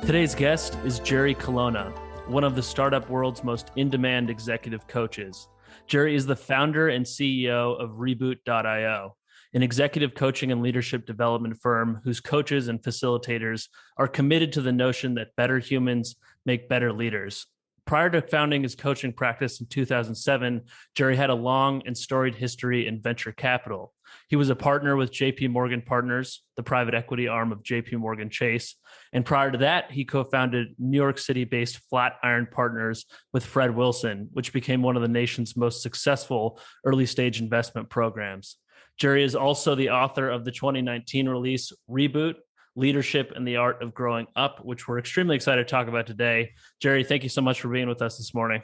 Today's guest is Jerry Colonna, one of the startup world's most in-demand executive coaches. Jerry is the founder and CEO of Reboot.io, an executive coaching and leadership development firm whose coaches and facilitators are committed to the notion that better humans make better leaders. Prior to founding his coaching practice in 2007, Jerry had a long and storied history in venture capital. He was a partner with JP Morgan Partners, the private equity arm of JP Morgan Chase. And prior to that, he co-founded New York City-based Flatiron Partners with Fred Wilson, which became one of the nation's most successful early-stage investment programs. Jerry is also the author of the 2019 release, Reboot, Leadership and the Art of Growing Up, which we're extremely excited to talk about today. Jerry, thank you so much for being with us this morning.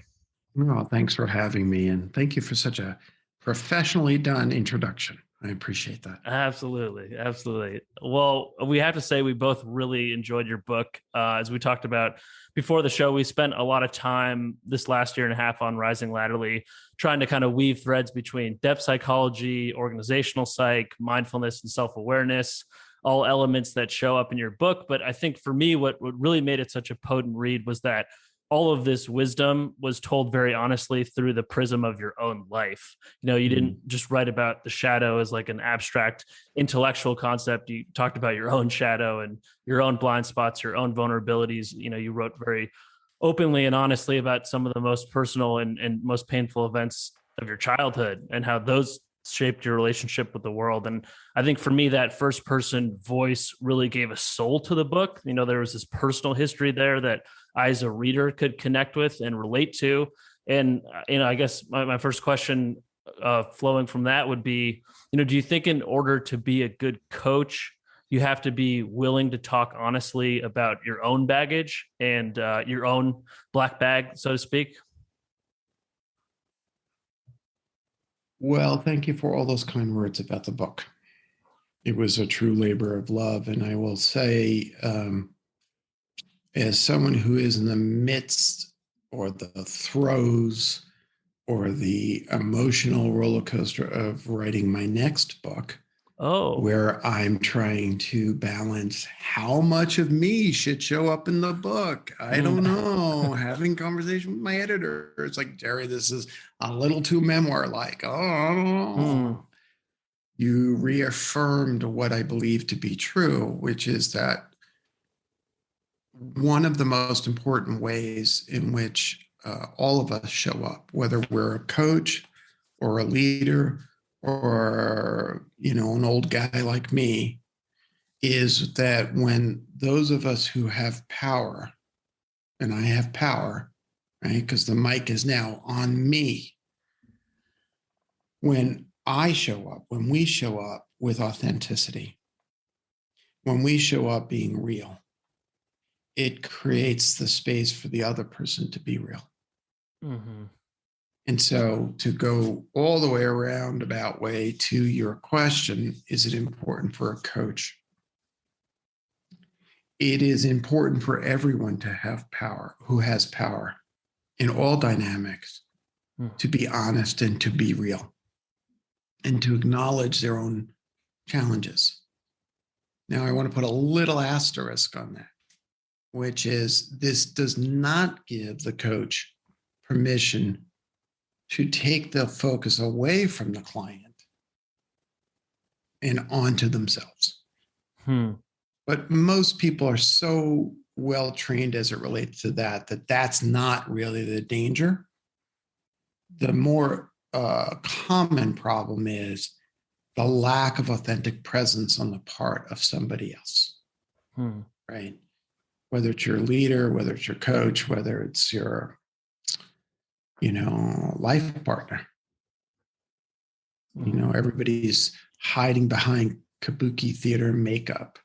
Well, thanks for having me. And thank you for such a professionally done introduction. I appreciate that. Absolutely. Absolutely. Well, we have to say we both really enjoyed your book. As we talked about before the show, we spent a lot of time this last year and a half on Rising Laterally, trying to kind of weave threads between depth psychology, organizational psych, mindfulness, and self-awareness, all elements that show up in your book. But I think for me, what really made it such a potent read was that all of this wisdom was told very honestly through the prism of your own life. You know, you didn't just write about the shadow as like an abstract intellectual concept. You talked about your own shadow and your own blind spots, your own vulnerabilities. You know, you wrote very openly and honestly about some of the most personal and most painful events of your childhood and how those shaped your relationship with the world. And I think for me, that first person voice really gave a soul to the book. You know, there was this personal history there that I, as a reader, could connect with and relate to. And, you know, I guess my first question flowing from that would be, you know, do you think in order to be a good coach, you have to be willing to talk honestly about your own baggage and your own black bag, so to speak? Well, thank you for all those kind words about the book. It was a true labor of love. And I will say, as someone who is in the midst or the throes or the emotional roller coaster of writing my next book, where I'm trying to balance how much of me should show up in the book. I don't know. Having conversation with my editor, it's like, Jerry, this is a little too memoir-like. Oh, I don't know. You reaffirmed what I believe to be true, which is that one of the most important ways in which all of us show up, whether we're a coach or a leader or, you know, an old guy like me, is that when those of us who have power, and I have power, right, because the mic is now on me, when I show up, when we show up with authenticity, when we show up being real, it creates the space for the other person to be real. Mm-hmm. And so to go all the way around about way to your question, is it important for a coach? It is important for everyone to have power, who has power in all dynamics, to be honest and to be real and to acknowledge their own challenges. Now, I want to put a little asterisk on that, which is this does not give the coach permission to take the focus away from the client and onto themselves. But most people are so well trained as it relates to that that's not really the danger. The more common problem is the lack of authentic presence on the part of somebody else, right? Whether it's your leader, whether it's your coach, whether it's your, you know, life partner. You know, everybody's hiding behind kabuki theater makeup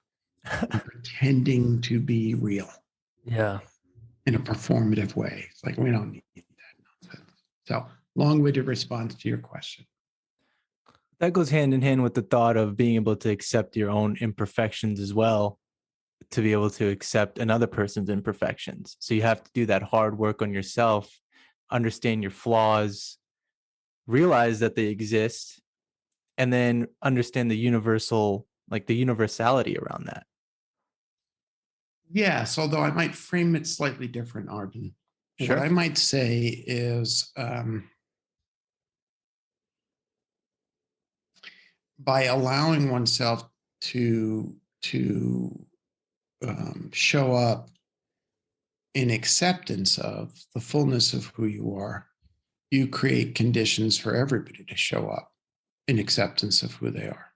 and pretending to be real. Yeah. In a performative way. It's like, we don't need that nonsense. So, long-winded response to your question. That goes hand in hand with the thought of being able to accept your own imperfections as well, to be able to accept another person's imperfections. So you have to do that hard work on yourself, understand your flaws, realize that they exist, and then understand the universality around that. Yes, although I might frame it slightly different, Arden. Sure. What I might say is by allowing oneself to show up in acceptance of the fullness of who you are, you create conditions for everybody to show up in acceptance of who they are.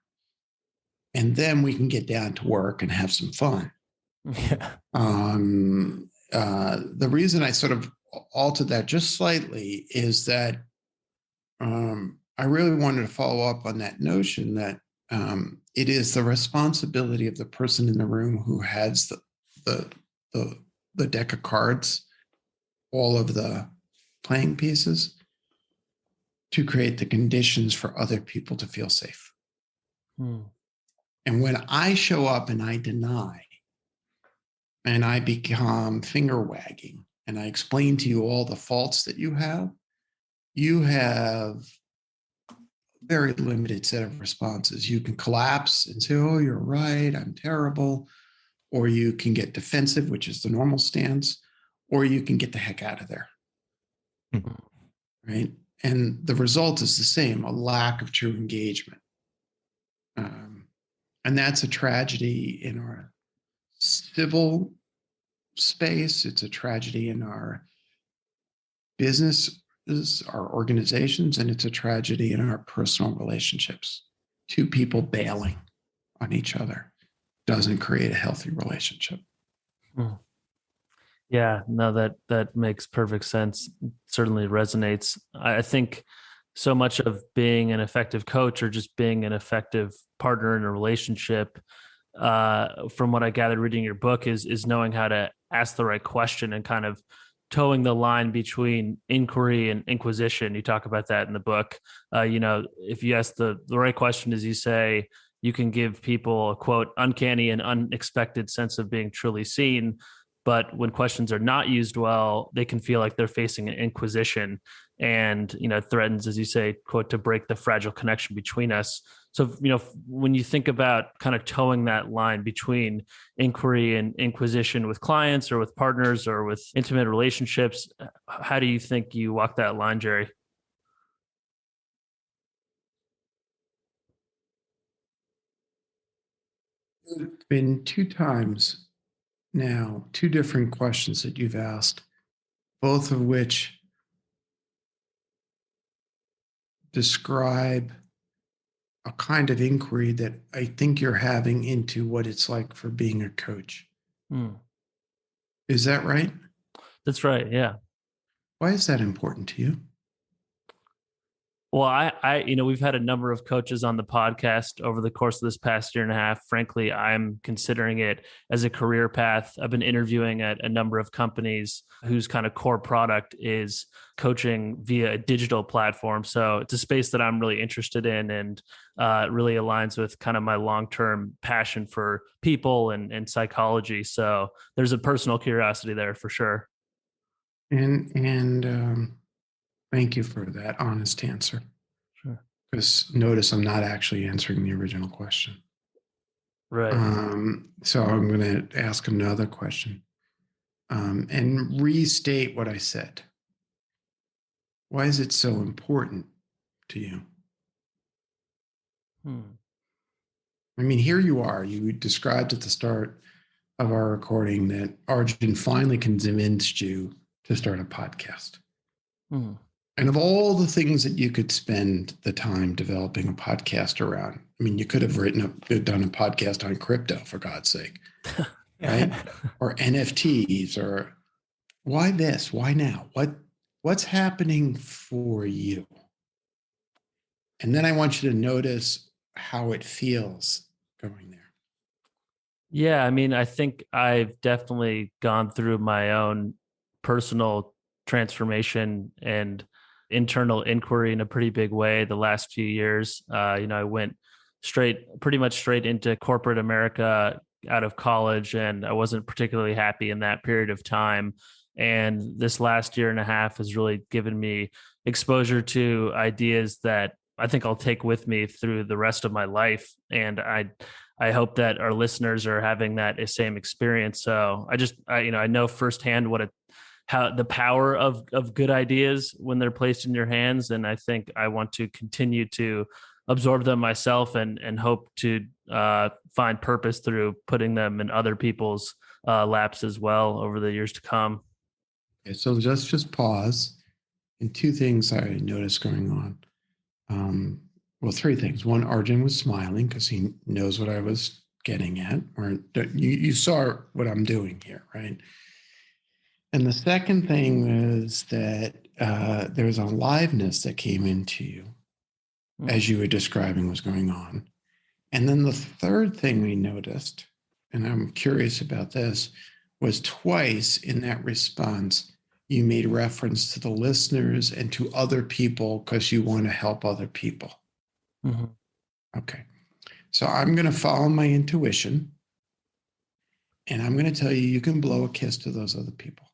And then we can get down to work and have some fun. Yeah. The reason I sort of altered that just slightly is that I really wanted to follow up on that notion that it is the responsibility of the person in the room who has the deck of cards, all of the playing pieces, to create the conditions for other people to feel safe. And when I show up and I deny, and I become finger wagging, and I explain to you all the faults that you have a very limited set of responses. You can collapse and say, oh, you're right, I'm terrible. Or you can get defensive, which is the normal stance, or you can get the heck out of there. Right? And the result is the same, a lack of true engagement. And that's a tragedy in our civil space. It's a tragedy in our businesses, our organizations, and it's a tragedy in our personal relationships. Two people bailing on each other doesn't create a healthy relationship. Yeah, no, that makes perfect sense. Certainly resonates. I think so much of being an effective coach or just being an effective partner in a relationship, from what I gathered reading your book, is knowing how to ask the right question and kind of towing the line between inquiry and inquisition. You talk about that in the book. If you ask the right question, as you say, you can give people a, quote, uncanny and unexpected sense of being truly seen. But when questions are not used well, they can feel like they're facing an inquisition, and threatens, as you say, quote, to break the fragile connection between us. So when you think about kind of towing that line between inquiry and inquisition with clients or with partners or with intimate relationships, how do you think you walk that line, Jerry? It's been two times now, two different questions that you've asked, both of which describe a kind of inquiry that I think you're having into what it's like for being a coach. Is that right? That's right. Yeah. Why is that important to you? Well, we've had a number of coaches on the podcast over the course of this past year and a half. Frankly, I'm considering it as a career path. I've been interviewing at a number of companies whose kind of core product is coaching via a digital platform. So it's a space that I'm really interested in, and really aligns with kind of my long-term passion for people and psychology. So there's a personal curiosity there for sure. And thank you for that honest answer. Sure. Because notice I'm not actually answering the original question. Right. So I'm going to ask another question and restate what I said. Why is it so important to you? I mean, here you are. You described at the start of our recording that Arjun finally convinced you to start a podcast. And of all the things that you could spend the time developing a podcast around, I mean, you could have done a podcast on crypto, for God's sake, right? Or NFTs, or why this? Why now? What's happening for you? And then I want you to notice how it feels going there. Yeah, I mean, I think I've definitely gone through my own personal transformation and internal inquiry in a pretty big way the last few years. I went pretty much straight into corporate America out of college, and I wasn't particularly happy in that period of time. And this last year and a half has really given me exposure to ideas that I think I'll take with me through the rest of my life. And I I hope that our listeners are having that same experience. So I know firsthand how the power of good ideas when they're placed in your hands. And I think I want to continue to absorb them myself and hope to find purpose through putting them in other people's laps as well over the years to come. Okay, so just pause. And two things I noticed going on. Well, three things. One, Arjun was smiling because he knows what I was getting at, or you saw what I'm doing here, right? And the second thing was that there was a aliveness that came into you as you were describing what's going on. And then the third thing we noticed, and I'm curious about this, was twice in that response, you made reference to the listeners and to other people because you want to help other people. Mm-hmm. Okay. So I'm going to follow my intuition, and I'm going to tell you can blow a kiss to those other people.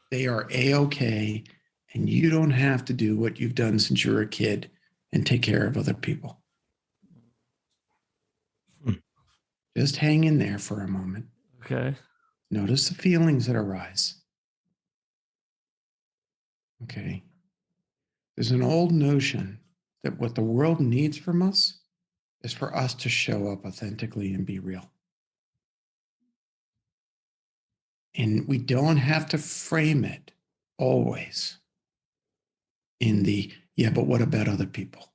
They are A-okay, and you don't have to do what you've done since you were a kid and take care of other people. Just hang in there for a moment. Okay. Notice the feelings that arise. Okay. There's an old notion that what the world needs from us is for us to show up authentically and be real. And we don't have to frame it always in the, yeah, but what about other people?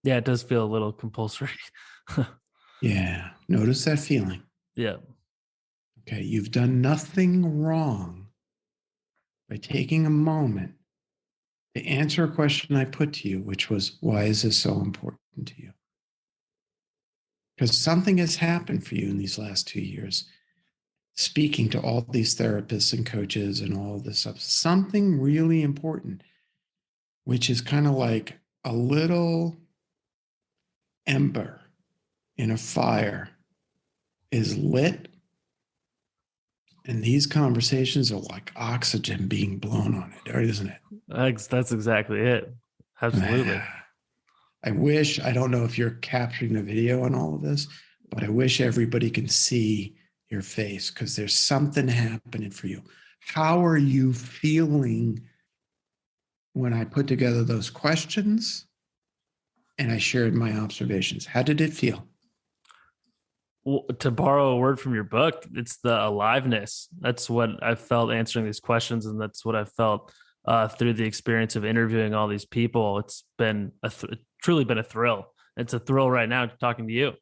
Yeah, it does feel a little compulsory. Yeah. Notice that feeling. Yeah. Okay. You've done nothing wrong by taking a moment to answer a question I put to you, which was, why is this so important to you? Because something has happened for you in these last 2 years, speaking to all these therapists and coaches and all of this stuff, something really important, which is kind of like a little ember in a fire is lit. And these conversations are like oxygen being blown on it, isn't it? That's exactly it. Absolutely. I don't know if you're capturing the video on all of this, but I wish everybody can see your face because there's something happening for you. How are you feeling when I put together those questions and I shared my observations? How did it feel? Well, to borrow a word from your book, it's the aliveness. That's what I felt answering these questions, and that's what I felt through the experience of interviewing all these people. It's been truly been a thrill. It's a thrill right now talking to you.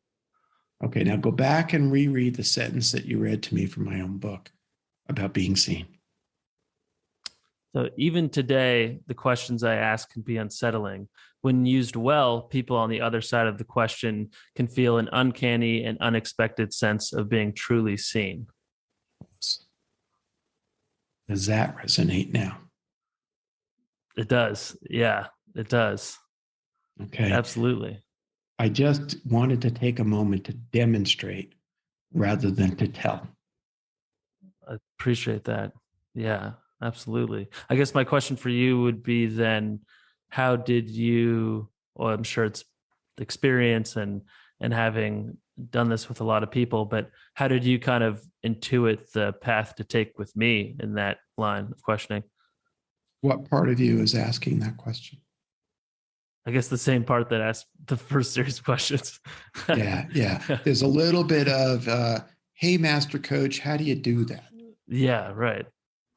Okay, now go back and reread the sentence that you read to me from my own book about being seen. So even today, the questions I ask can be unsettling. When used well, people on the other side of the question can feel an uncanny and unexpected sense of being truly seen. Does that resonate now? It does. Yeah, it does. Okay. Absolutely. I just wanted to take a moment to demonstrate rather than to tell. I appreciate that. Yeah, absolutely. I guess my question for you would be then, how did you, well, I'm sure it's experience and having done this with a lot of people, but how did you kind of intuit the path to take with me in that line of questioning? What part of you is asking that question? I guess the same part that asked the first series of questions. Yeah. There's a little bit of, hey, master coach, how do you do that? Yeah, right.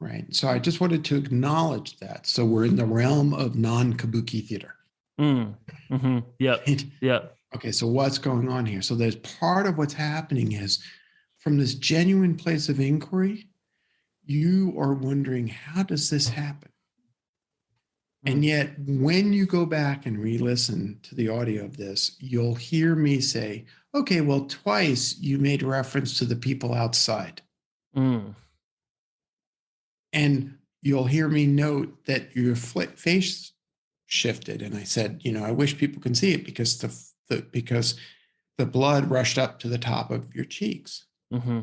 Right. So I just wanted to acknowledge that. So we're in the realm of non-kabuki theater. Mm-hmm. Yep. Right? Yep. Okay. So what's going on here? So there's part of what's happening is from this genuine place of inquiry, you are wondering, how does this happen? And yet, when you go back and re-listen to the audio of this, you'll hear me say, okay, well, twice you made reference to the people outside. And you'll hear me note that your face shifted. And I said, I wish people can see it because because the blood rushed up to the top of your cheeks. Mm-hmm.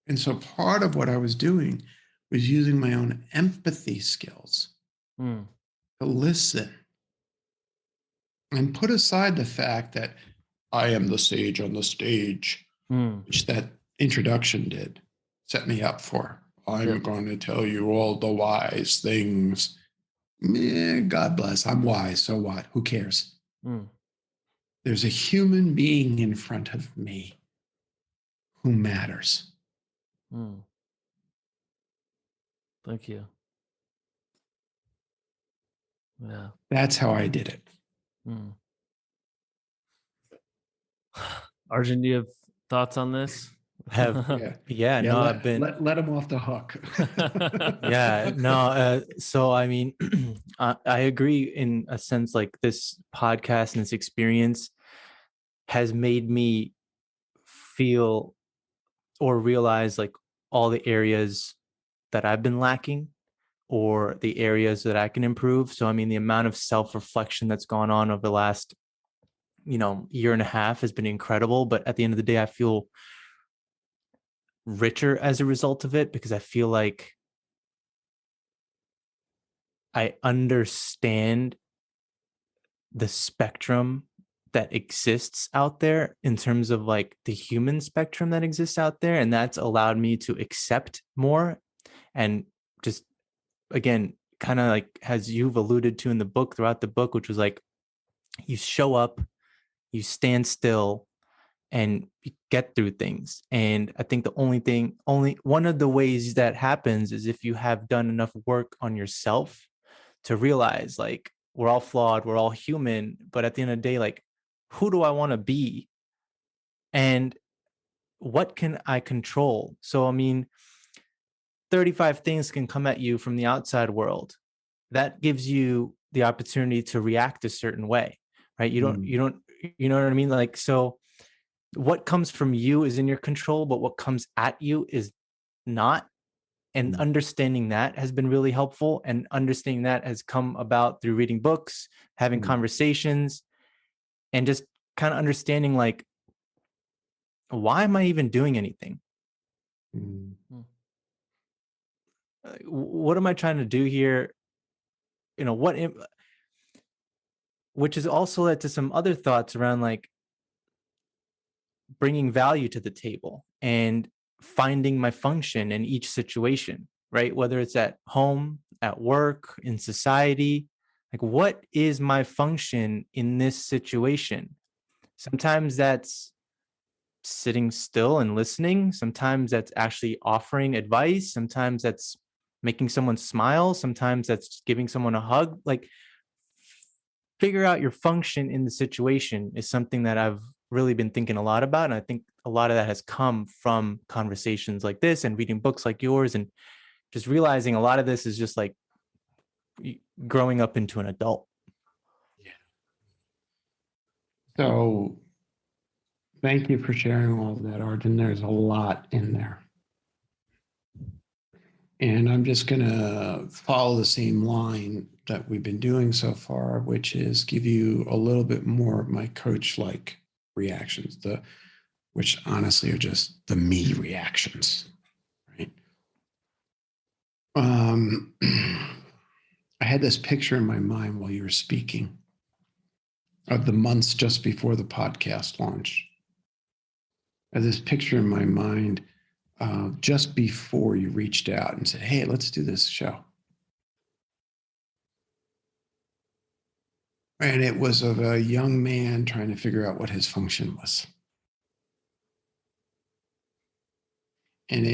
And so part of what I was doing was using my own empathy skills to listen and put aside the fact that I am the sage on the stage, Mm. which that introduction did set me up for. I'm going to tell you all the wise things. God bless. I'm wise. So what? Who cares? Mm. There's a human being in front of me who matters. Mm. Thank you. Yeah. That's how I did it. Mm. Arjun, do you have thoughts on this? No, I've been let him off the hook. So I mean, I agree in a sense. Like, this podcast and this experience has made me feel or realize like all the areas that I've been lacking or the areas that I can improve. So I mean, the amount of self-reflection that's gone on over the last year and a half has been incredible. But at the end of the day, I feel richer as a result of it, because I feel like I understand the spectrum that exists out there in terms of like the human spectrum that exists out there. And that's allowed me to accept more. And just, again, kind of like, as you've alluded to in the book, throughout the book, which was like, you show up, you stand still, and you get through things. And I think only one of the ways that happens is if you have done enough work on yourself to realize like, we're all flawed, we're all human, but at the end of the day, like, who do I want to be? And what can I control? So, I mean, 35 things can come at you from the outside world. That gives you the opportunity to react a certain way, right? You don't, you know what I mean? Like, so what comes from you is in your control, but what comes at you is not. And understanding that has been really helpful. And understanding that has come about through reading books, having conversations, and just kind of understanding like, why am I even doing anything? What am I trying to do here? Which has also led to some other thoughts around like bringing value to the table and finding my function in each situation, right? Whether it's at home, at work, in society, like, what is my function in this situation? Sometimes that's sitting still and listening. Sometimes that's actually offering advice. Sometimes that's making someone smile. Sometimes that's giving someone a hug. Like, figure out your function in the situation is something that I've really been thinking a lot about. And I think a lot of that has come from conversations like this and reading books like yours, and just realizing a lot of this is just like growing up into an adult. So thank you for sharing all of that, Arjun. There's a lot in there. And I'm just going to follow the same line that we've been doing so far, which is give you a little bit more of my coach-like reactions, which honestly are just the me reactions, right? I had this picture in my mind while you were speaking of the months just before the podcast launch. I had this picture in my mind just before you reached out and said, hey, let's do this show. And it was of a young man trying to figure out what his function was. And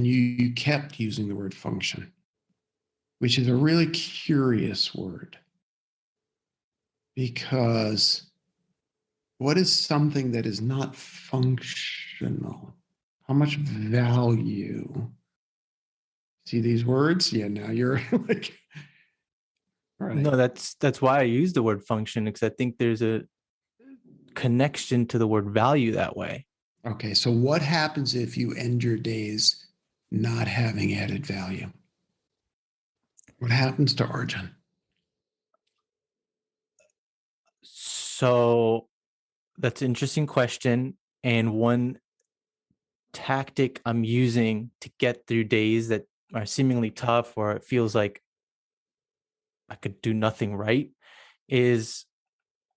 you kept using the word function, which is a really curious word, because what is something that is not functional? How much value? See these words? Yeah, now you're like, right. No, that's why I use the word function, because I think there's a connection to the word value that way. Okay, so what happens if you end your days not having added value? What happens to Arjun? So that's an interesting question. And one tactic I'm using to get through days that are seemingly tough, or it feels like I could do nothing right, is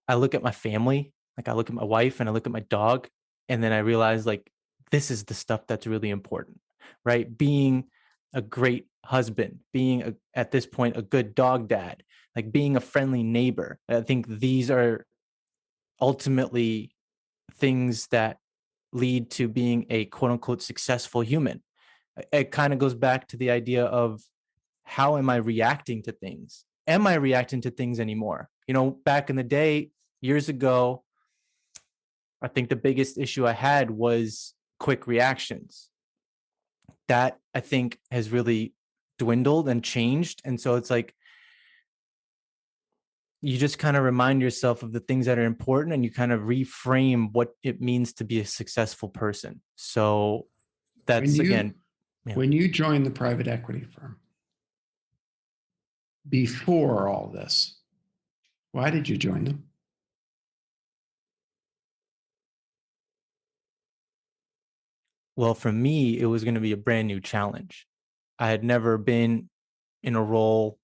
I look at my family, like I look at my wife and I look at my dog, and then I realize like this is the stuff that's really important, right? Being a great husband, being at this point a good dog dad, like being a friendly neighbor. I think these are ultimately things that lead to being a quote unquote successful human. It kind of goes back to the idea of how am I reacting to things? Am I reacting to things anymore? You know, back in the day, years ago, I think the biggest issue I had was quick reactions. That I think has really dwindled and changed. And so it's like you just kind of remind yourself of the things that are important and you kind of reframe what it means to be a successful person. So that's again, yeah. When you joined the private equity firm, before all this, why did you join them? Well, for me, it was going to be a brand new challenge. I had never been in a role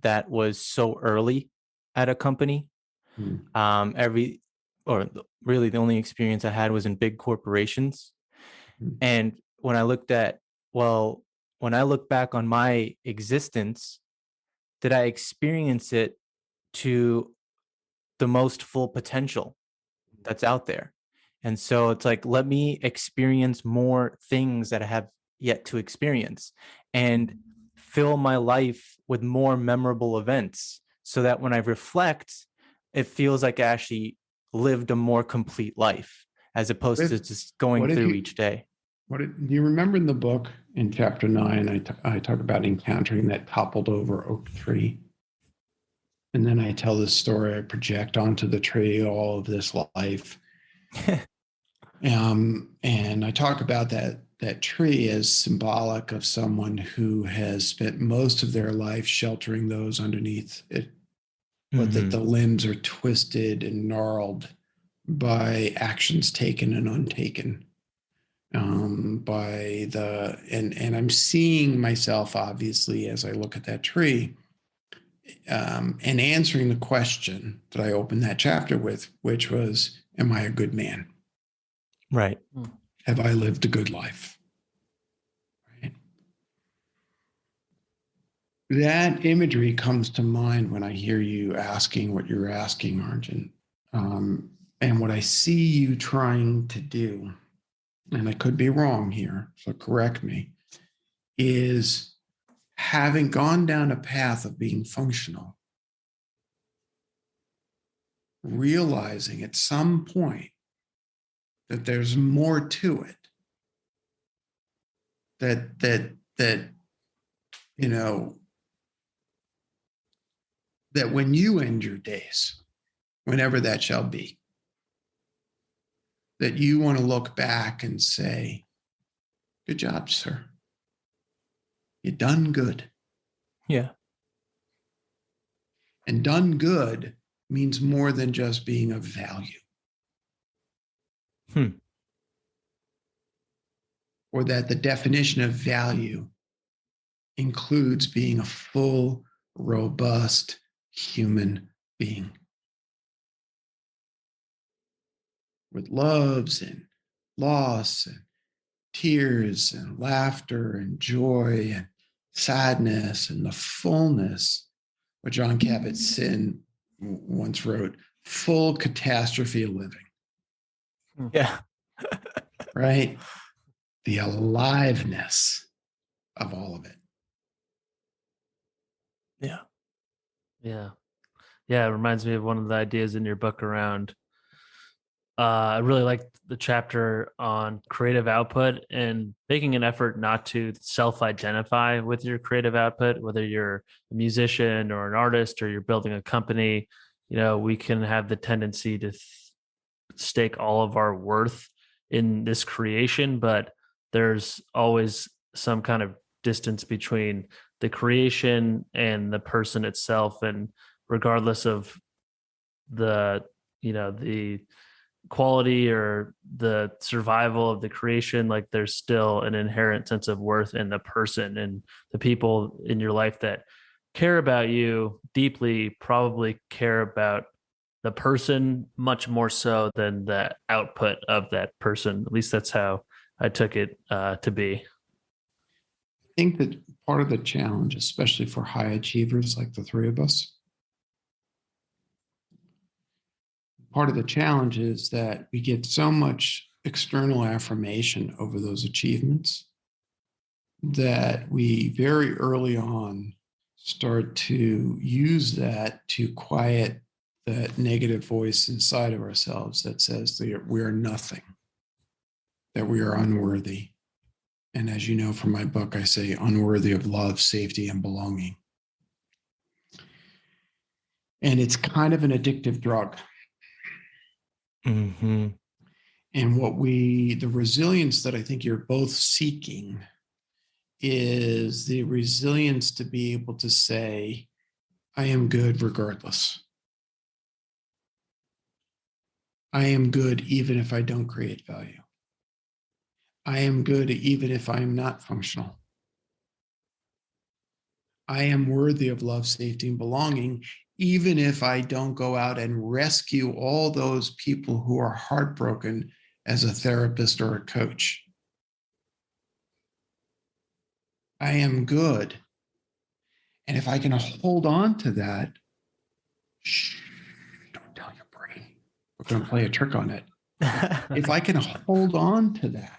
that was so early at a company. Really the only experience I had was in big corporations. And when I look back on my existence, did I experience it to the most full potential that's out there? And so it's like, let me experience more things that I have yet to experience and fill my life with more memorable events so that when I reflect, it feels like I actually lived a more complete life as opposed to just going through each day. Do you remember in the book in chapter 9, I talk about encountering that toppled over oak tree. And then I tell this story, I project onto the tree all of this life. And I talk about that tree as symbolic of someone who has spent most of their life sheltering those underneath it, but that the limbs are twisted and gnarled by actions taken and untaken. And I'm seeing myself, obviously, as I look at that tree, and answering the question that I opened that chapter with, which was, am I a good man? Right. Have I lived a good life? Right. That imagery comes to mind when I hear you asking what you're asking, Arjun. And what I see you trying to do, and I could be wrong here, so correct me, is having gone down a path of being functional, realizing at some point that there's more to it, that you know, that when you end your days, whenever that shall be, that you want to look back and say, good job, sir. You done good. Yeah. And done good means more than just being of value. Or that the definition of value includes being a full, robust human being with loves and loss and tears and laughter and joy and sadness and the fullness. What John Kabat-Zinn once wrote, full catastrophe of living. Yeah. Right? The aliveness of all of it. Yeah. Yeah. Yeah. It reminds me of one of the ideas in your book around, I really liked the chapter on creative output and making an effort not to self-identify with your creative output, whether you're a musician or an artist or you're building a company. You know, we can have the tendency to stake all of our worth in this creation, but there's always some kind of distance between the creation and the person itself. And regardless of the, the quality or the survival of the creation, like there's still an inherent sense of worth in the person, and the people in your life that care about you deeply probably care about the person much more so than the output of that person. At least that's how I took it to be. I think that part of the challenge, especially for high achievers like the three of us, part of the challenge is that we get so much external affirmation over those achievements that we very early on start to use that to quiet that negative voice inside of ourselves that says that we are nothing, that we are unworthy. And as you know from my book, I say unworthy of love, safety, and belonging. And it's kind of an addictive drug. Mm-hmm. And the resilience that I think you're both seeking is the resilience to be able to say, I am good regardless. I am good even if I don't create value. I am good even if I am not functional. I am worthy of love, safety, and belonging, even if I don't go out and rescue all those people who are heartbroken as a therapist or a coach. I am good. And if I can hold on to that, shh, don't tell your brain. We're going to play a trick on it. If I can hold on to that,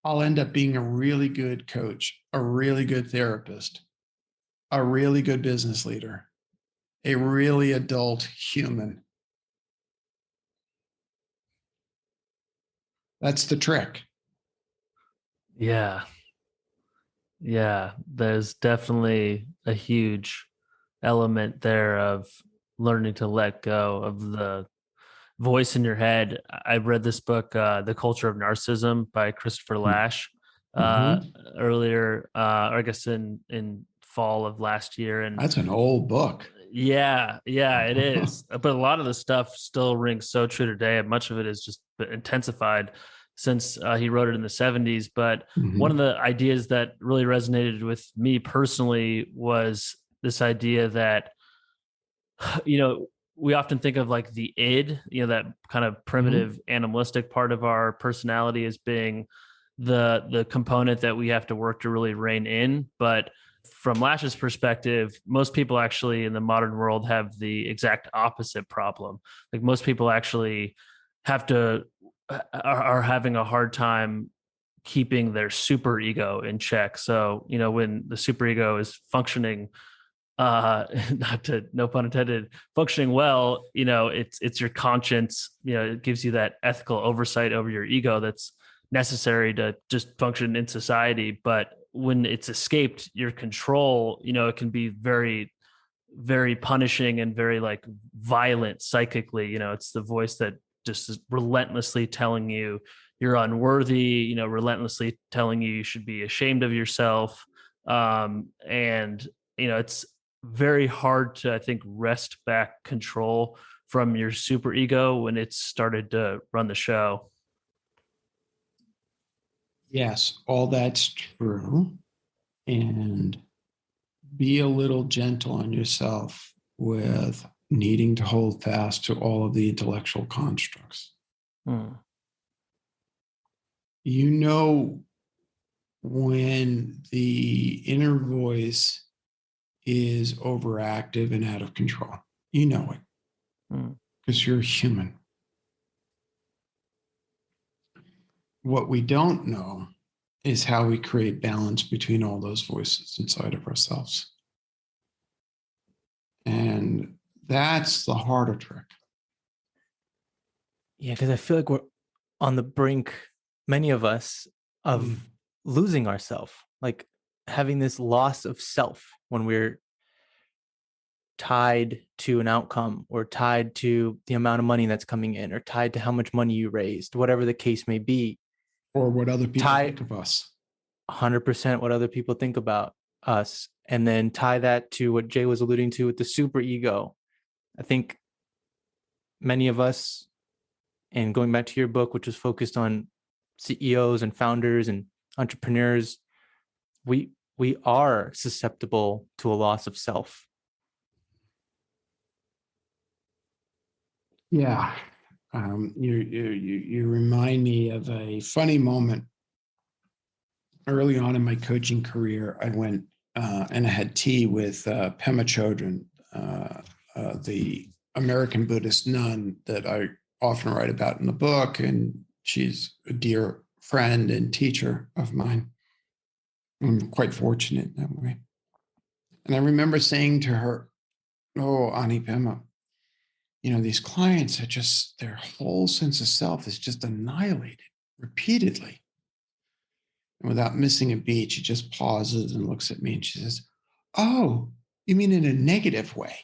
I'll end up being a really good coach, a really good therapist, a really good business leader, a really adult human. That's the trick. Yeah. Yeah. There's definitely a huge element there of learning to let go of the voice in your head. I read this book, The Culture of Narcissism by Christopher Lasch, Mhm. earlier, or I guess in fall of last year. And That's an old book. yeah, it is. But a lot of the stuff still rings so true today. And much of it is just intensified since he wrote it in the 70s. But one of Mhm. the ideas that really resonated with me personally was this idea that, you know, we often think of like the id, that kind of Mhm. primitive animalistic part of our personality as being the component that we have to work to really rein in. But from Lash's perspective, most people actually in the modern world have the exact opposite problem. Like most people actually have to are having a hard time keeping their super ego in check. So, when the super ego is functioning, not to, no pun intended, functioning well, it's your conscience, it gives you that ethical oversight over your ego that's necessary to just function in society. But when it's escaped your control, it can be very, very punishing and very like violent psychically. It's the voice that just is relentlessly telling you you're unworthy, relentlessly telling you should be ashamed of yourself. And it's very hard to, I think, wrest back control from your super ego when it's started to run the show. Yes, all that's true. And be a little gentle on yourself with needing to hold fast to all of the intellectual constructs. Hmm. You know, when the inner voice is overactive and out of control, you know it Hmm. because you're human. What we don't know is how we create balance between all those voices inside of ourselves. And that's the harder trick. Yeah, because I feel like we're on the brink, many of us, of losing ourselves, like having this loss of self when we're tied to an outcome or tied to the amount of money that's coming in or tied to how much money you raised, whatever the case may be. Or what other people Tie think of us. 100% what other people think about us. And then tie that to what Jay was alluding to with the super ego. I think many of us, and going back to your book, which was focused on CEOs and founders and entrepreneurs, we are susceptible to a loss of self. Yeah. You remind me of a funny moment early on in my coaching career. I went and I had tea with Pema Chodron, the American Buddhist nun that I often write about in the book. And she's a dear friend and teacher of mine. I'm quite fortunate in that way. And I remember saying to her, "Oh, Ani Pema, these clients are just, their whole sense of self is just annihilated repeatedly." And without missing a beat, she just pauses and looks at me and she says, "Oh, you mean in a negative way?"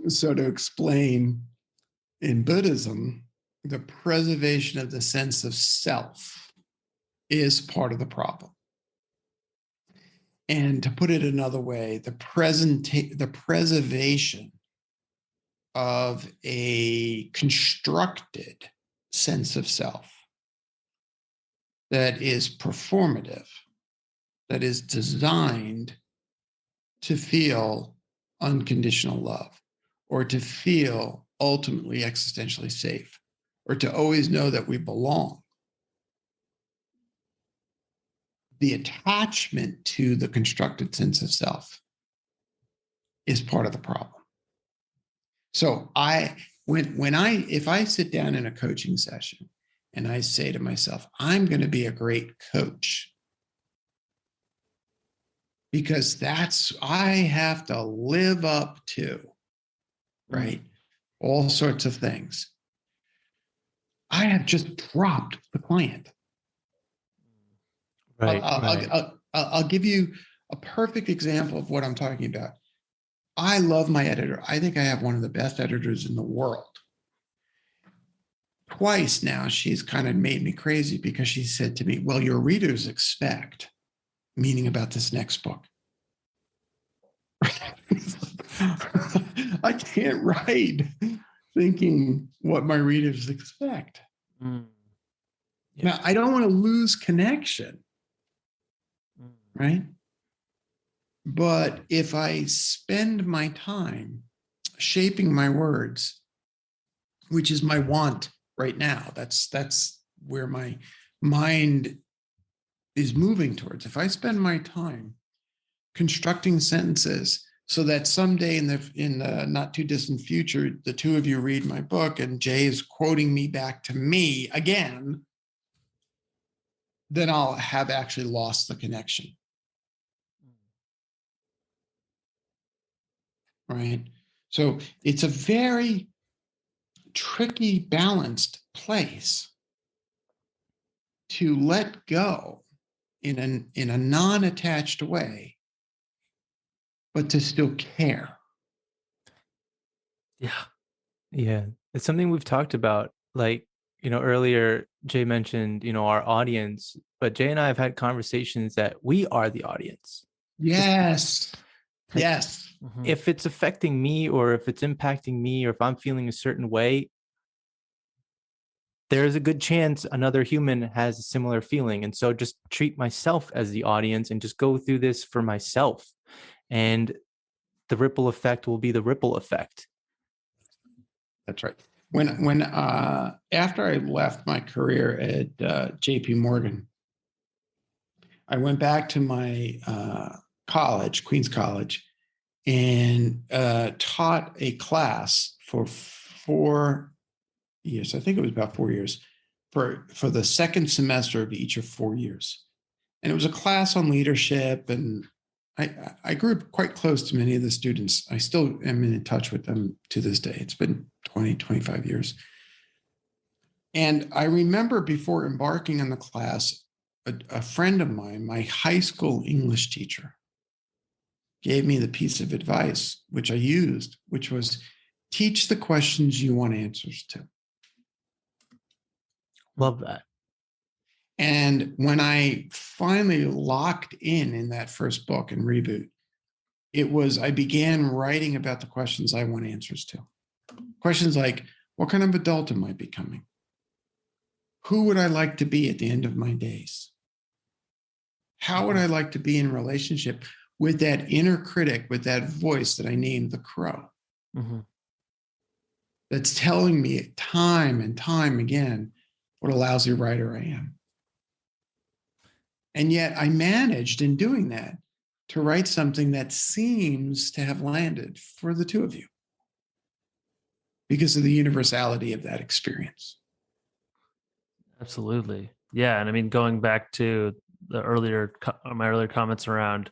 So to explain, in Buddhism, the preservation of the sense of self is part of the problem. And to put it another way, the preservation of a constructed sense of self that is performative, that is designed to feel unconditional love, or to feel ultimately existentially safe, or to always know that we belong. The attachment to the constructed sense of self is part of the problem. So if I sit down in a coaching session and I say to myself, I'm going to be a great coach, because I have to live up to, right? All sorts of things. I have just dropped the client. Right. I'll give you a perfect example of what I'm talking about. I love my editor. I think I have one of the best editors in the world. Twice now, she's kind of made me crazy because she said to me, "Well, your readers expect," meaning about this next book. I can't write thinking what my readers expect. Yeah. Now, I don't want to lose connection, right? But if I spend my time shaping my words, which is my want right now, that's where my mind is moving towards. If I spend my time constructing sentences so that someday in the not too distant future, the two of you read my book and Jay is quoting me back to me again, then I'll have actually lost the connection. Right? So it's a very tricky, balanced place to let go in a non-attached way, but to still care. Yeah. It's something we've talked about. Like, earlier Jay mentioned, our audience, but Jay and I have had conversations that we are the audience. Yes. Like, Yes. if it's affecting me, or if it's impacting me, or if I'm feeling a certain way, there's a good chance another human has a similar feeling. And so just treat myself as the audience and just go through this for myself. And the ripple effect will be the ripple effect. That's right. When after I left my career at JP Morgan, I went back to my college, Queens College, and taught a class for 4 years. I think it was about 4 years for the second semester of each of 4 years. And it was a class on leadership. And I grew up quite close to many of the students. I still am in touch with them to this day. It's been 20, 25 years. And I remember before embarking on the class, a friend of mine, my high school English teacher, gave me the piece of advice, which I used, which was teach the questions you want answers to. Love that. And when I finally locked in that first book in Reboot, I began writing about the questions I want answers to. Questions like, what kind of adult am I becoming? Who would I like to be at the end of my days? How would I like to be in relationship with that inner critic, with that voice that I named the crow, that's telling me time and time again what a lousy writer I am? And yet I managed in doing that to write something that seems to have landed for the two of you because of the universality of that experience. Absolutely. Yeah. And I mean, going back to my earlier comments around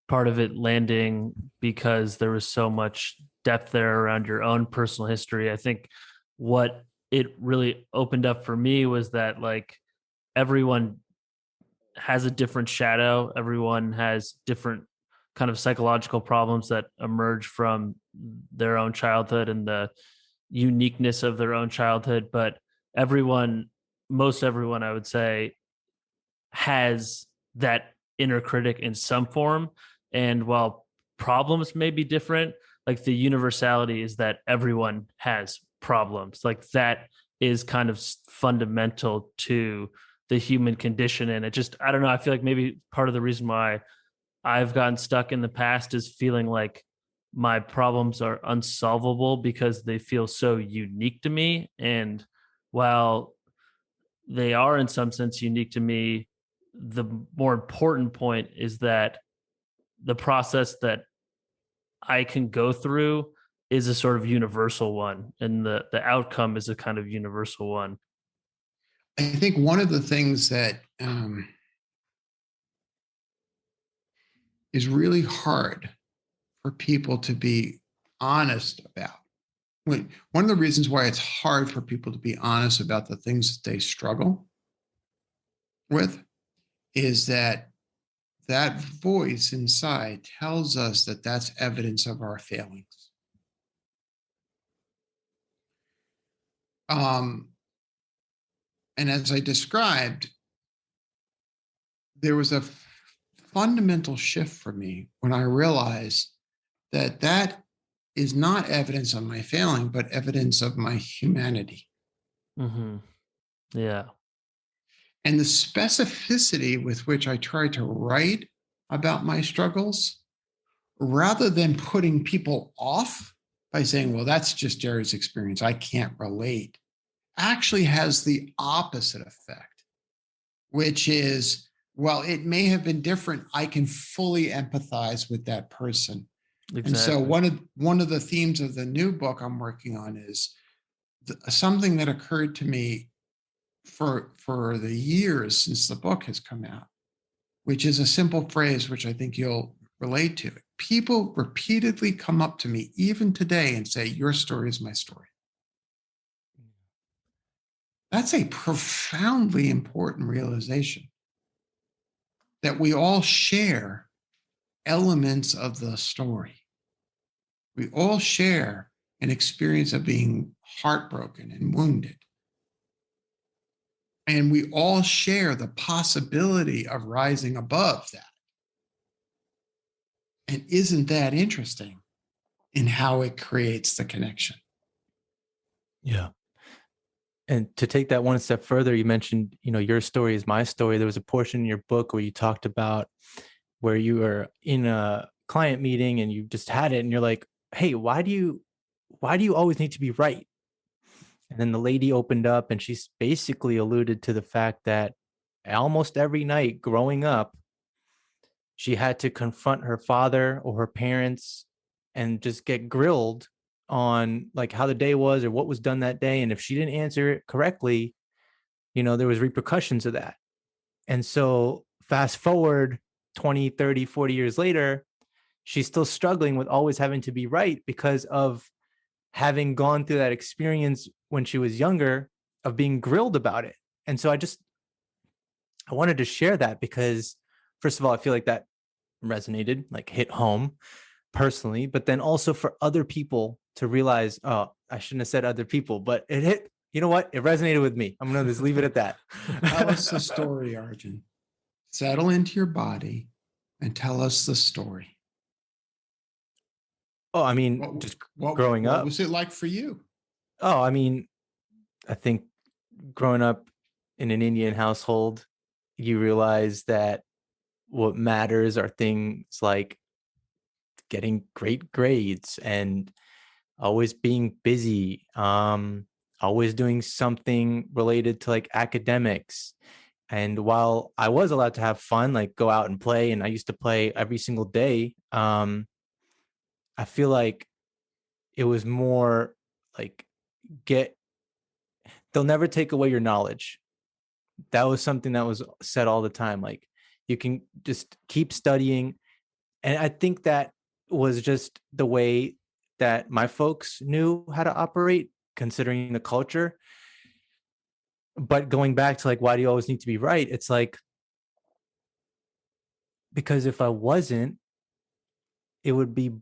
part of it landing because there was so much depth there around your own personal history. I think what it really opened up for me was that like everyone has a different shadow. Everyone has different kind of psychological problems that emerge from their own childhood and the uniqueness of their own childhood. But most everyone, I would say, has that inner critic in some form. And while problems may be different, like the universality is that everyone has problems. Like that is kind of fundamental to the human condition. And it just, I don't know, I feel like maybe part of the reason why I've gotten stuck in the past is feeling like my problems are unsolvable because they feel so unique to me. And while they are in some sense unique to me, the more important point is that the process that I can go through is a sort of universal one, and the outcome is a kind of universal one. I think one of the things that is really hard for people to be honest about. One of the reasons why it's hard for people to be honest about the things that they struggle with is that that voice inside tells us that that's evidence of our failings. And as I described, there was a fundamental shift for me when I realized that that is not evidence of my failing, but evidence of my humanity. Yeah. And the specificity with which I try to write about my struggles, rather than putting people off by saying, well, that's just Jerry's experience, I can't relate, actually has the opposite effect, which is, well, it may have been different. I can fully empathize with that person. Exactly. And so one of the themes of the new book I'm working on is something that occurred to me for the years since the book has come out, which is a simple phrase which I think you'll relate to. People repeatedly come up to me, even today, and say, your story is my story. That's a profoundly important realization, that we all share elements of the story. We all share an experience of being heartbroken and wounded. And we all share the possibility of rising above that. And isn't that interesting in how it creates the connection? Yeah. And to take that one step further, you mentioned, your story is my story. There was a portion in your book where you talked about where you were in a client meeting and you just had it and you're like, hey, why do you always need to be right? And then the lady opened up and she's basically alluded to the fact that almost every night growing up, she had to confront her father or her parents and just get grilled on like how the day was or what was done that day. And if she didn't answer it correctly, there was repercussions of that. And so fast forward 20, 30, 40 years later, she's still struggling with always having to be right because of having gone through that experience when she was younger of being grilled about it. And so I wanted to share that because, first of all, I feel like that resonated, like hit home personally, but then also for other people to realize, oh, I shouldn't have said other people, but it hit, you know what? It resonated with me. I'm going to just leave it at that. Tell us the story, Arjun. Settle into your body and tell us the story. Oh, I mean, just growing up. What was it like for you? Oh, I mean, I think growing up in an Indian household, you realize that what matters are things like getting great grades and always being busy, always doing something related to like academics. And while I was allowed to have fun, like go out and play, and I used to play every single day, I feel like it was more like get they'll never take away your knowledge. That was something that was said all the time. Like you can just keep studying. And I think that was just the way that my folks knew how to operate, considering the culture. But going back to like, why do you always need to be right? It's like, because if I wasn't, it would be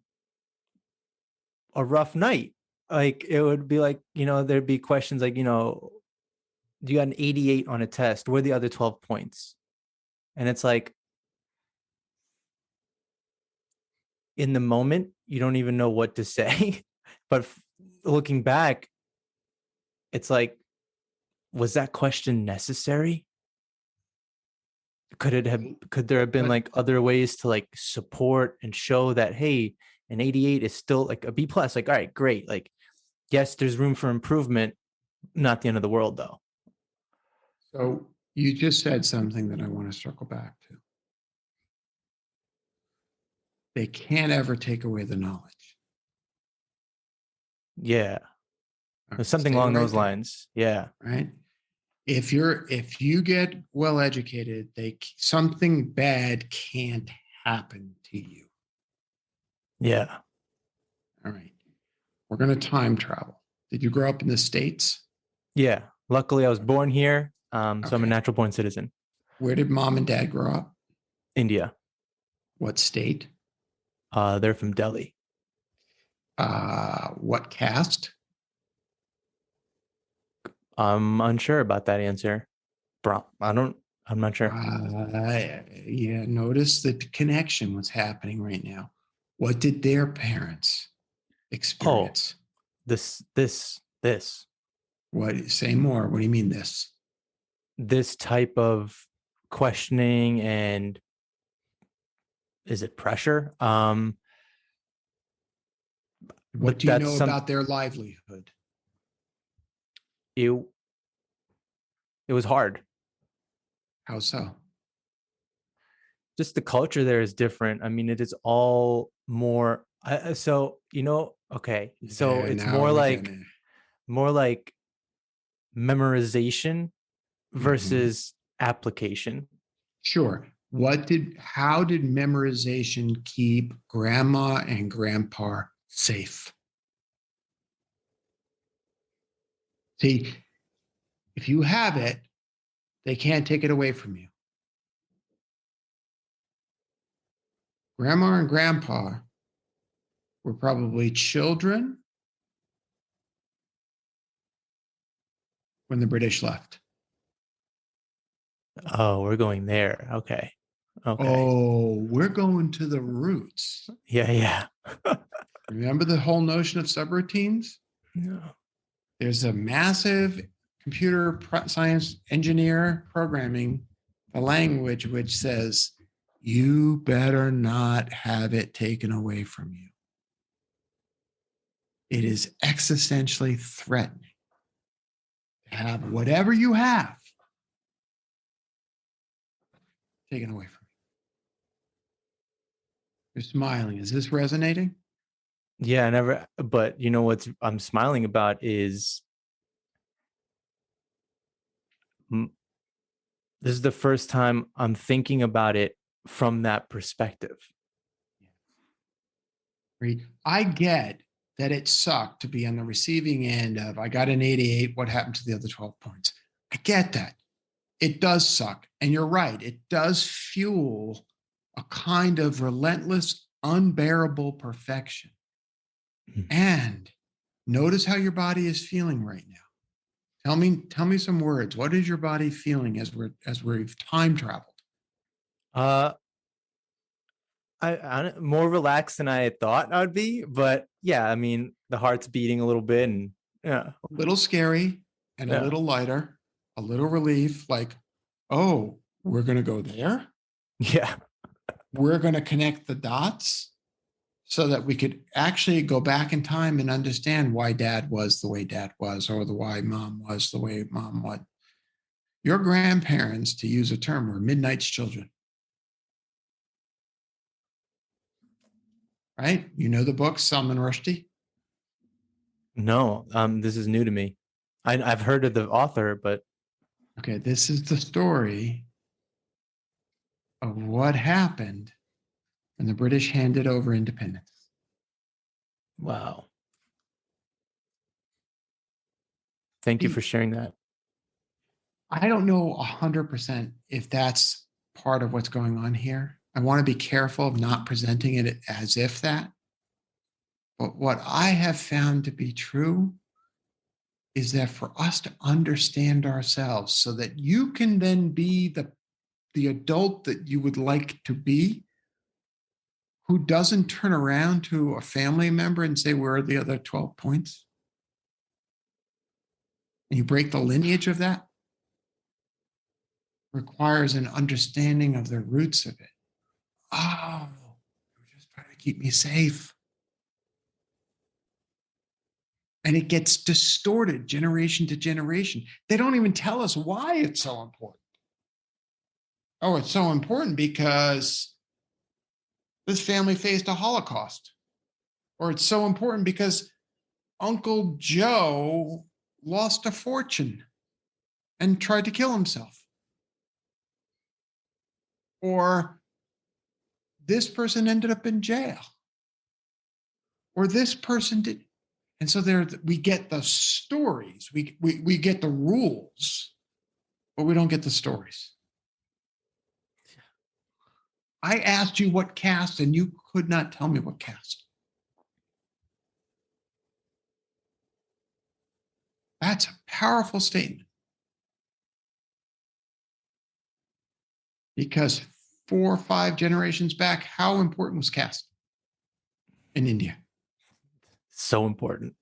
a rough night. Like it would be like, there'd be questions like, do you got an 88 on a test? Where are the other 12 points? And it's like, in the moment, you don't even know what to say. But looking back, it's like, was that question necessary? Could there have been like other ways to like support and show that, hey, an 88 is still like a B plus? Like, all right, great. Like, yes, there's room for improvement. Not the end of the world, though. So you just said something that I want to circle back to. They can't ever take away the knowledge. Yeah. Okay, Something along those lines. Yeah. Right. If you get well educated, something bad can't happen to you. Yeah. All right. We're going to time travel. Did you grow up in the States? Yeah. Luckily, I was born here. So I'm a natural born citizen. Where did mom and dad grow up? India. What state? They're from Delhi. What caste? I'm unsure about that answer. I'm not sure. Yeah, notice the connection, what's happening right now. What did their parents experience? This. What? Say more. What do you mean this? This type of questioning, and is it pressure? What do you know about their livelihood? It was hard. How so? Just the culture there is different. I mean, it is all more. Okay. So it's more like memorization versus application. Sure. How did memorization keep grandma and grandpa safe? See, if you have it, they can't take it away from you. Grandma and grandpa were probably children when the British left. Oh, we're going there. Okay. Oh, we're going to the roots. Yeah. Remember the whole notion of subroutines? No. There's a massive computer science engineer programming a language which says, you better not have it taken away from you. It is existentially threatening to have whatever you have taken away from you. You're smiling. Is this resonating? Yeah, but you know what I'm smiling about is this is the first time I'm thinking about it from that perspective. I get that it sucked to be on the receiving end of, I got an 88, what happened to the other 12 points? I get that. It does suck. And you're right. It does fuel a kind of relentless, unbearable perfection. And notice how your body is feeling right now. Tell me some words. What is your body feeling as we've time traveled? I more relaxed than I thought I would be, but yeah, I mean, the heart's beating a little bit, and yeah, a little scary and a little lighter, a little relief, like, oh, we're gonna go there. Yeah. we're going to connect the dots so that we could actually go back in time and understand why dad was the way dad was, or why mom was the way mom was. Your grandparents, to use a term, were midnight's children. Right? You know the book, Salman Rushdie? No, this is new to me. I've heard of the author, but okay, this is the story of what happened when the British handed over independence. Wow. Thank you for sharing that. I don't know 100% if that's part of what's going on here. I want to be careful of not presenting it as if that. But what I have found to be true is that for us to understand ourselves so that you can then be the adult that you would like to be, who doesn't turn around to a family member and say, where are the other 12 points? And you break the lineage of that, requires an understanding of the roots of it. Oh, you're just trying to keep me safe. And it gets distorted generation to generation. They don't even tell us why it's so important. Oh, it's so important because this family faced a Holocaust. Or it's so important because Uncle Joe lost a fortune and tried to kill himself. Or this person ended up in jail. Or this person did. And so there we get the stories, we get the rules, but we don't get the stories. I asked you what caste, and you could not tell me what caste. That's a powerful statement. Because 4 or 5 generations back, how important was caste in India? So important.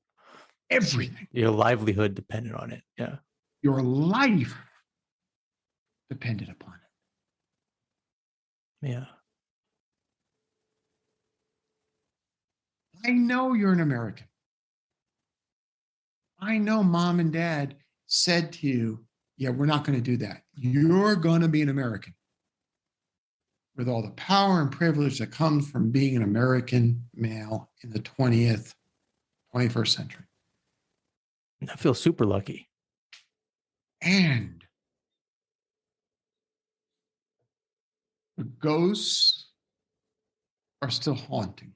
Everything. Your livelihood depended on it. Yeah. Your life depended upon it. Yeah. I know you're an American. I know mom and dad said to you, yeah, we're not going to do that. You're going to be an American with all the power and privilege that comes from being an American male in the 21st century. I feel super lucky. And the ghosts are still haunting.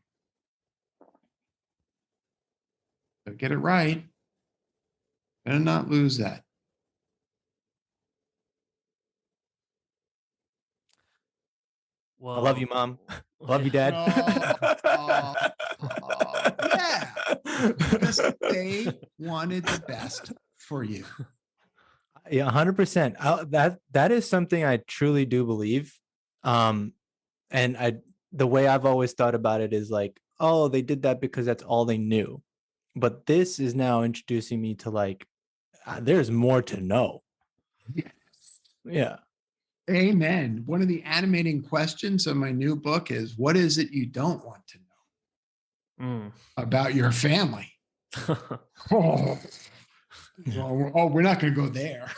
So get it right. Better not lose that. Well, I love you, Mom. Love you, Dad. Yeah. Because they wanted the best for you. Yeah, 100%. That is something I truly do believe. And the way I've always thought about it is like, oh, they did that because that's all they knew. But this is now introducing me to like, there's more to know. Yes. Yeah. Amen. One of the animating questions of my new book is, what is it you don't want to know about your family? Oh, we're not going to go there.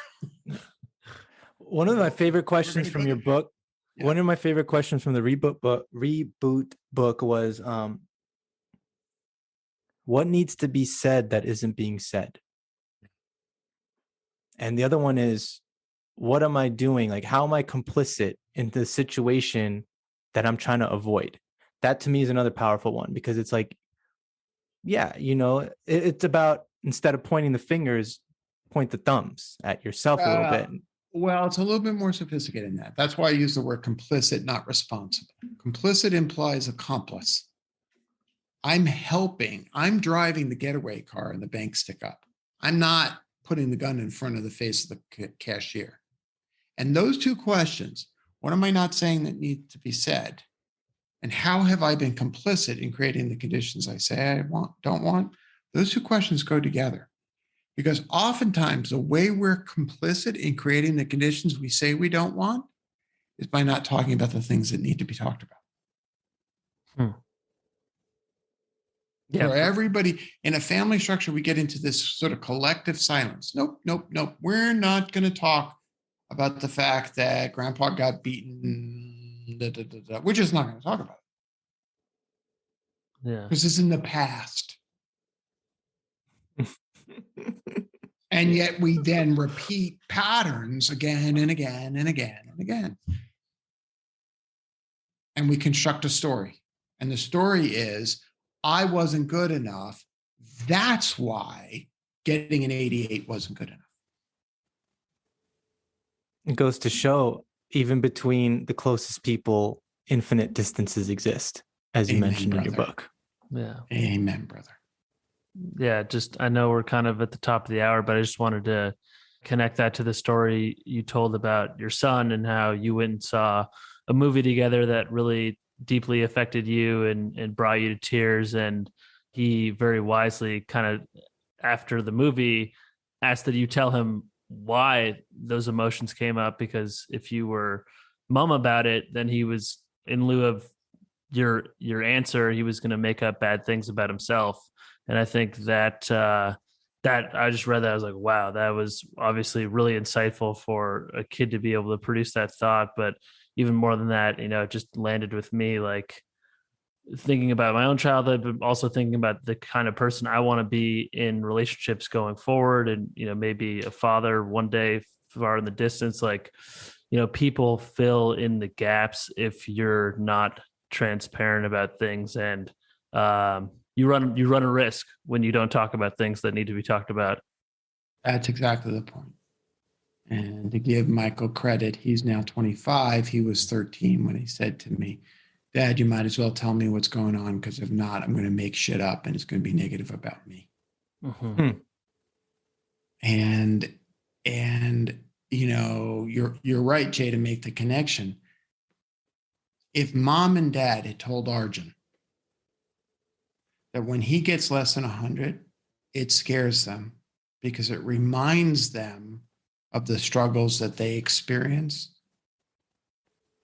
One of my favorite questions from your book, one of my favorite questions from the Reboot book was, what needs to be said that isn't being said? And the other one is, what am I doing? Like, how am I complicit in the situation that I'm trying to avoid? That to me is another powerful one, because it's like, yeah, it's about, instead of pointing the fingers, point the thumbs at yourself a little bit. Well, it's a little bit more sophisticated than that. That's why I use the word complicit, not responsible. Complicit implies accomplice. I'm helping. I'm driving the getaway car and the bank stick up. I'm not putting the gun in front of the face of the cashier. And those two questions, what am I not saying that needs to be said? And how have I been complicit in creating the conditions I say I don't want? Those two questions go together. Because oftentimes the way we're complicit in creating the conditions we say we don't want is by not talking about the things that need to be talked about. Hmm. Yeah. So everybody in a family structure, we get into this sort of collective silence. Nope, nope, nope. We're not going to talk about the fact that grandpa got beaten. Da, da, da, da. We're just not going to talk about it. Yeah. This is in the past. And yet we then repeat patterns again and again and again and again. And we construct a story. And the story is, I wasn't good enough. That's why getting an 88 wasn't good enough. It goes to show, even between the closest people, infinite distances exist, as you Amen, mentioned in your brother. book. Yeah. Amen, brother. Yeah. Just, I know we're kind of at the top of the hour, but I just wanted to connect that to the story you told about your son and how you went and saw a movie together that really deeply affected you and brought you to tears. And he very wisely kind of, after the movie, asked that you tell him why those emotions came up, because if you were mum about it, then he was, in lieu of your answer, he was going to make up bad things about himself. And I think that that I just read that, I was like, wow, that was obviously really insightful for a kid to be able to produce that thought. But even more than that, it just landed with me, like thinking about my own childhood, but also thinking about the kind of person I want to be in relationships going forward. And, maybe a father one day far in the distance, like, people fill in the gaps if you're not transparent about things. And you run a risk when you don't talk about things that need to be talked about. That's exactly the point. And to give Michael credit, he's now 25. He was 13 when he said to me, Dad, you might as well tell me what's going on, because if not, I'm going to make shit up and it's going to be negative about me. Mm-hmm. And you're right, Jay, to make the connection. If mom and dad had told Arjun that when he gets less than 100, it scares them because it reminds them of the struggles that they experience.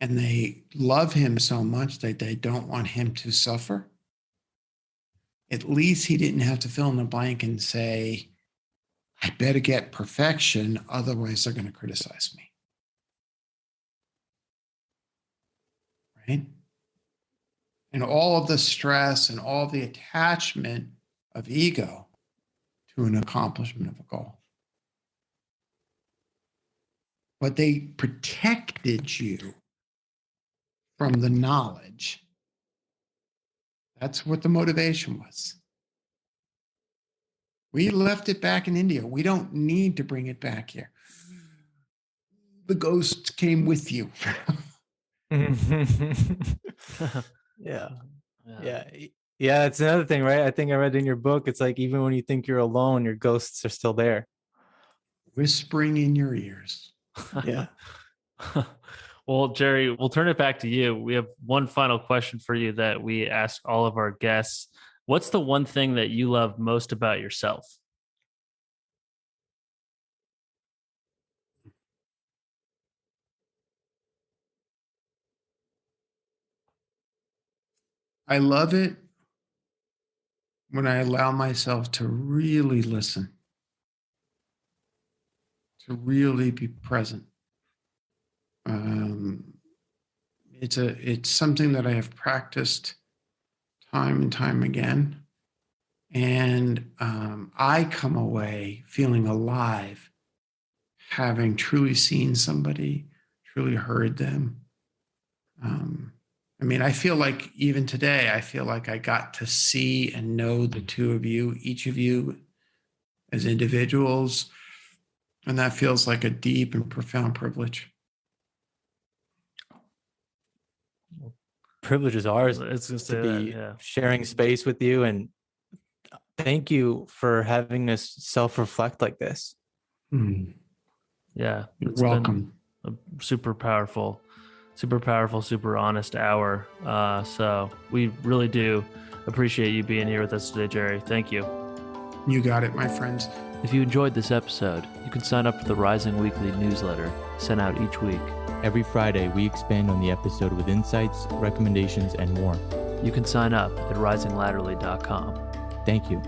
And they love him so much that they don't want him to suffer. At least he didn't have to fill in the blank and say, I better get perfection, otherwise they're going to criticize me. Right? And all of the stress and all the attachment of ego to an accomplishment of a goal. But they protected you from the knowledge. That's what the motivation was. We left it back in India. We don't need to bring it back here. The ghost came with you. Yeah. It's another thing, right? I think I read in your book, it's like, even when you think you're alone, your ghosts are still there, whispering in your ears. Yeah. Well, Jerry, we'll turn it back to you. We have one final question for you that we ask all of our guests. What's the one thing that you love most about yourself? I love it when I allow myself to really listen, to really be present. It's something that I have practiced time and time again. And I come away feeling alive, having truly seen somebody, truly heard them. I feel like even today, I feel like I got to see and know the two of you, each of you as individuals. And that feels like a deep and profound privilege. Privilege is ours. It's just to be sharing space with you, and thank you for having us self-reflect like this. Yeah, you're welcome. A super powerful, super honest hour. So we really do appreciate you being here with us today, Jerry. Thank you. You got it, my friends. If you enjoyed this episode, you can sign up for the Rising Weekly newsletter sent out each week. Every Friday, we expand on the episode with insights, recommendations, and more. You can sign up at risinglaterally.com. Thank you.